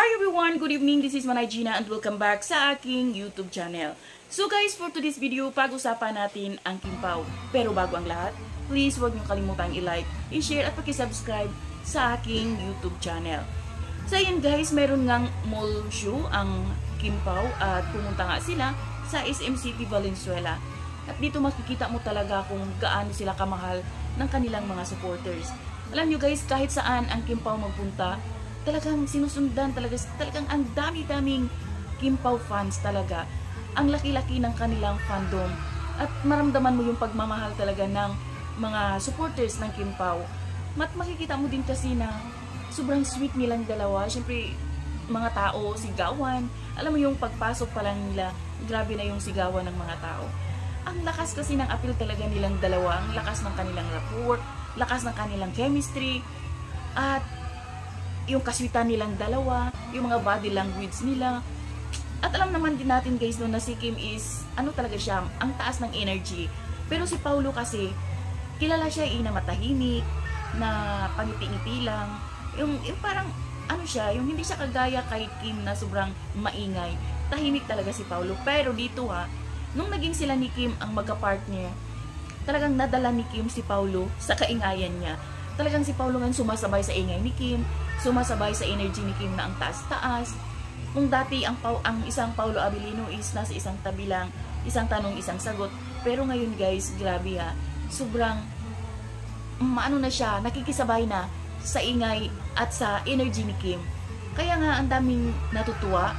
Hi everyone! Good evening! This is Manay Gina and welcome back sa aking YouTube channel. So guys, for today's video, pag-usapan natin ang Kim Pao. Pero bago ang lahat, please huwag niyo kalimutang i-like, i-share at paki-subscribe sa aking YouTube channel. So ayan guys, meron ngang mall show ang Kim Pao at pumunta nga sila sa SM City, Valenzuela. At dito makikita mo talaga kung gaano sila kamahal ng kanilang mga supporters. Alam nyo guys, kahit saan ang Kim Pao magpunta, talagang sinusundan, talagang ang dami-daming Kim Pao fans talaga. Ang laki-laki ng kanilang fandom. At maramdaman mo yung pagmamahal talaga ng mga supporters ng Kim Pao. Makikita mo din kasi na sobrang sweet nilang dalawa. Siyempre, mga tao, sigawan. Alam mo yung pagpasok pa lang nila, grabe na yung sigawan ng mga tao. Ang lakas kasi ng appeal talaga nilang dalawa. Ang lakas ng kanilang rapport, lakas ng kanilang chemistry, at yung kaswitan nilang dalawa, yung mga body language nila. At alam naman din natin guys no, na si Kim is, ano talaga siya, ang taas ng energy. Pero si Paulo kasi, kilala siya na matahimik, na pangiti-ngiti lang. Yung parang, ano siya, yung hindi siya kagaya kay Kim na sobrang maingay. Tahimik talaga si Paulo. Pero dito nung naging sila ni Kim ang magka-partner, talagang nadala ni Kim si Paulo sa kaingayan niya. Talagang si Paulo nga sumasabay sa ingay ni Kim, sumasabay sa energy ni Kim na ang taas-taas. Kung dati ang isang Paulo Abilino is nasa isang tabi lang, isang tanong, isang sagot. Pero ngayon guys, grabe sobrang maano na siya, nakikisabay na sa ingay at sa energy ni Kim. Kaya nga ang daming natutuwa,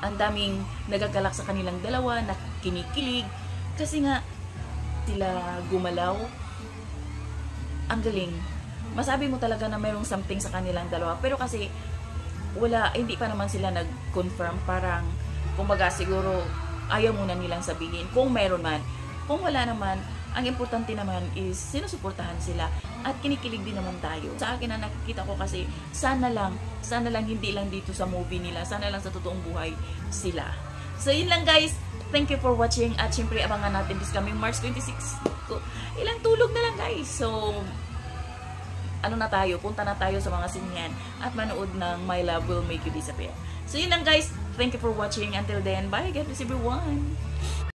ang daming nagagalak sa kanilang dalawa, na kinikilig, kasi nga sila gumalaw. Ang galing. Masabi mo talaga na mayroong something sa kanilang dalawa. Pero kasi, hindi pa naman sila nag-confirm. Parang, kumbaga siguro, ayaw muna nilang sabihin. Kung meron man. Kung wala naman, ang importante naman is, sinusuportahan sila. At kinikilig din naman tayo. Sa akin na nakikita ko kasi, sana lang hindi lang dito sa movie nila. Sana lang sa totoong buhay sila. So, yun lang guys. Thank you for watching. At syempre, abangan natin this coming March 26. Ilang tulog na lang guys. So, punta na tayo sa mga sinyan at manood ng My Love Will Make You Disappear. So, yun lang guys. Thank you for watching. Until then, bye. God bless everyone.